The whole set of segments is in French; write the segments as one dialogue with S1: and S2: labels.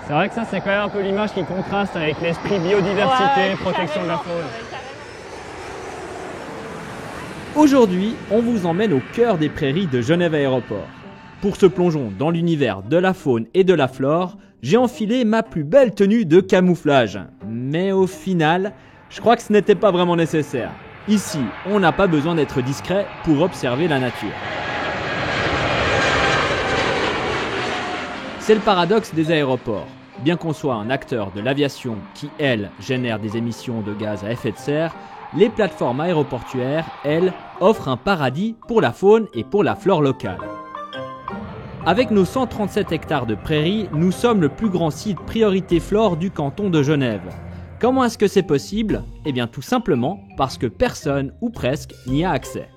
S1: C'est vrai que ça, c'est quand même un peu l'image qui contraste avec l'esprit biodiversité,
S2: Ouais,
S1: protection de la faune.
S3: Aujourd'hui, on vous emmène au cœur des prairies de Genève Aéroport. Pour ce plongeon dans l'univers de la faune et de la flore, j'ai enfilé ma plus belle tenue de camouflage. Mais au final, je crois que ce n'était pas vraiment nécessaire. Ici, on n'a pas besoin d'être discret pour observer la nature. C'est le paradoxe des aéroports. Bien qu'on soit un acteur de l'aviation qui, elle, génère des émissions de gaz à effet de serre, les plateformes aéroportuaires, elles, offrent un paradis pour la faune et pour la flore locale. Avec nos 137 hectares de prairies, nous sommes le plus grand site priorité flore du canton de Genève. Comment est-ce que c'est possible? Eh bien tout simplement parce que personne, ou presque, n'y a accès.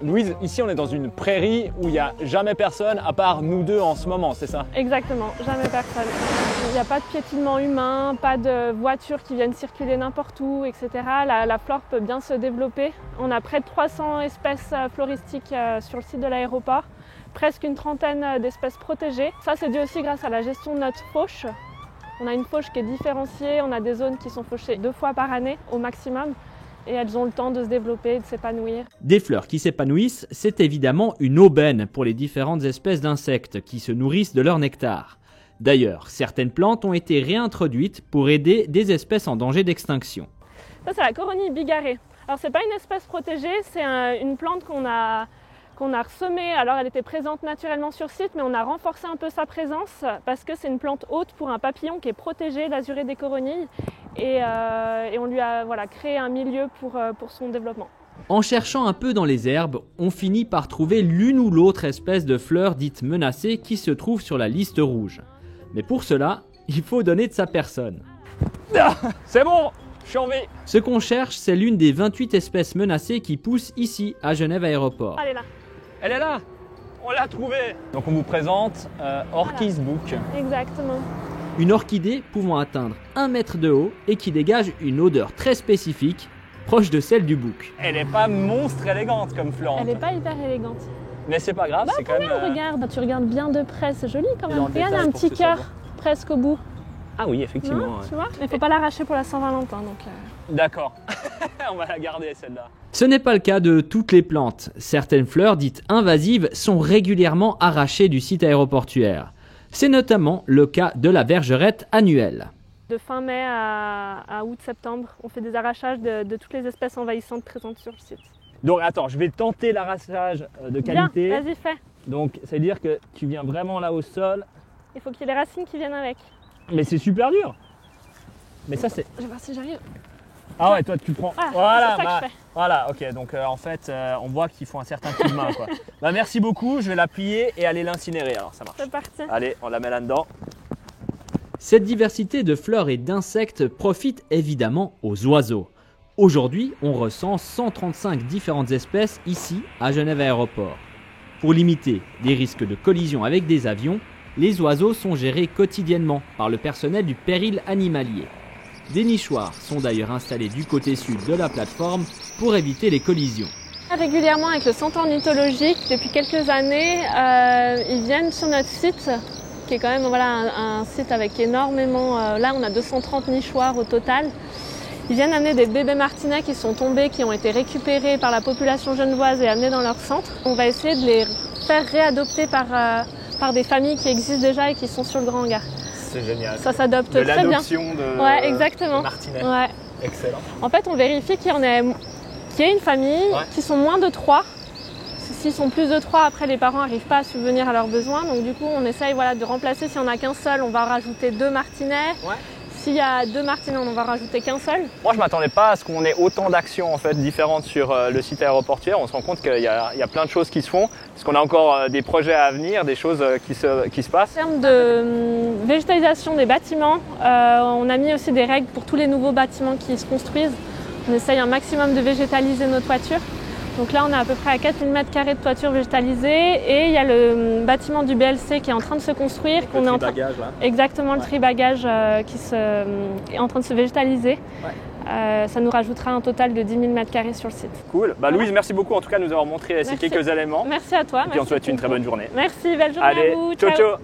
S1: Louise, ici on est dans une prairie où il n'y a jamais personne à part nous deux en ce moment, c'est ça?
S2: Exactement, jamais personne. Il n'y a pas de piétinement humain, pas de voitures qui viennent circuler n'importe où, etc. La flore peut bien se développer. On a près de 300 espèces floristiques sur le site de l'aéroport, presque une trentaine d'espèces protégées. Ça c'est dû aussi grâce à la gestion de notre fauche. On a une fauche qui est différenciée, on a des zones qui sont fauchées 2 fois par année au maximum. Et elles ont le temps de se développer et de s'épanouir.
S3: Des fleurs qui s'épanouissent, c'est évidemment une aubaine pour les différentes espèces d'insectes qui se nourrissent de leur nectar. D'ailleurs, certaines plantes ont été réintroduites pour aider des espèces en danger d'extinction.
S2: Ça, c'est la coronie bigarrée. Alors, c'est pas une espèce protégée, c'est une plante qu'on a ressemée. Alors, elle était présente naturellement sur site, mais on a renforcé un peu sa présence parce que c'est une plante haute pour un papillon qui est protégé, l'azurée des coronilles. Et on lui a créé un milieu pour son développement.
S3: En cherchant un peu dans les herbes, on finit par trouver l'une ou l'autre espèce de fleur dite menacée qui se trouve sur la liste rouge. Mais pour cela, il faut donner de sa personne.
S1: Ah, c'est bon, je suis en vie.
S3: Ce qu'on cherche, c'est l'une des 28 espèces menacées qui poussent ici à Genève Aéroport.
S2: Elle est là.
S1: Elle est là, on l'a trouvée. Donc on vous présente Orchis Book.
S2: Exactement.
S3: Une orchidée pouvant atteindre 1 mètre de haut et qui dégage une odeur très spécifique, proche de celle du bouc.
S1: Elle n'est pas monstre élégante comme fleur.
S2: Elle n'est pas hyper élégante.
S1: Mais c'est pas grave, c'est quand même...
S2: Regarde, tu regardes bien de près, c'est joli quand même.
S1: Dans le
S2: Regarde,
S1: détail
S2: un
S1: pour
S2: petit
S1: que ce soit
S2: cœur presque au bout.
S1: Ah oui, effectivement.
S2: Non,
S1: ouais.
S2: tu vois. Mais il faut pas l'arracher pour la Saint-Valentin.
S1: D'accord, on va la garder celle-là.
S3: Ce n'est pas le cas de toutes les plantes. Certaines fleurs dites invasives sont régulièrement arrachées du site aéroportuaire. C'est notamment le cas de la bergerette annuelle.
S2: De fin mai à août-septembre, on fait des arrachages de toutes les espèces envahissantes présentes sur le site.
S1: Donc attends, je vais tenter l'arrachage de qualité.
S2: Bien, vas-y, fais.
S1: Donc ça veut dire que tu viens vraiment là au sol.
S2: Il faut qu'il y ait les racines qui viennent avec.
S1: Mais c'est super dur. Mais ça c'est...
S2: Je vais voir si j'arrive.
S1: Ah ouais, toi tu prends...
S2: Voilà, c'est ça que je fais.
S1: Voilà, ok, donc en fait on voit qu'il faut un certain coup de main quoi. Bah merci beaucoup, je vais la plier et aller l'incinérer, alors ça marche.
S2: C'est parti.
S1: Allez, on la met là-dedans.
S3: Cette diversité de fleurs et d'insectes profite évidemment aux oiseaux. Aujourd'hui, on recense 135 différentes espèces ici à Genève Aéroport. Pour limiter les risques de collision avec des avions, les oiseaux sont gérés quotidiennement par le personnel du péril animalier. Des nichoirs sont d'ailleurs installés du côté sud de la plateforme pour éviter les collisions.
S2: Régulièrement avec le Centre ornithologique, depuis quelques années, ils viennent sur notre site, qui est quand même un site avec énormément... là, on a 230 nichoirs au total. Ils viennent amener des bébés martinets qui sont tombés, qui ont été récupérés par la population genevoise et amenés dans leur centre. On va essayer de les faire réadopter par des familles qui existent déjà et qui sont sur le Grand Hangar.
S1: C'est génial.
S2: Ça s'adopte très bien.
S1: De l'adoption de
S2: exactement.
S1: martinets.
S2: Ouais.
S1: Excellent.
S2: En fait, on vérifie qu'il y ait une famille, qui sont moins de 3. S'ils sont plus de 3, après les parents n'arrivent pas à subvenir à leurs besoins. Donc du coup, on essaye de remplacer. Si on n'a qu'un seul, on va rajouter 2 martinets. Ouais. S'il y a 2 martinets, on va rajouter qu'un seul.
S1: Moi, je ne m'attendais pas à ce qu'on ait autant d'actions en fait, différentes sur le site aéroportuaire. On se rend compte qu'il y a plein de choses qui se font, parce qu'on a encore des projets à venir, des choses qui se passent.
S2: En termes de végétalisation des bâtiments, on a mis aussi des règles pour tous les nouveaux bâtiments qui se construisent. On essaye un maximum de végétaliser nos toitures. Donc là, on est à peu près à 4000 m² de toiture végétalisée et il y a le bâtiment du BLC qui est en train de se construire.
S1: Le tribagage, là.
S2: Exactement, le tribagage qui est en train de se végétaliser. Ouais. Ça nous rajoutera un total de 10 000 m² sur le site.
S1: Cool. Louise, merci beaucoup en tout cas de nous avoir montré ces quelques éléments.
S2: Merci à toi.
S1: Et puis on te souhaite une très bonne journée.
S2: Merci, belle journée à vous.
S1: Ciao, ciao.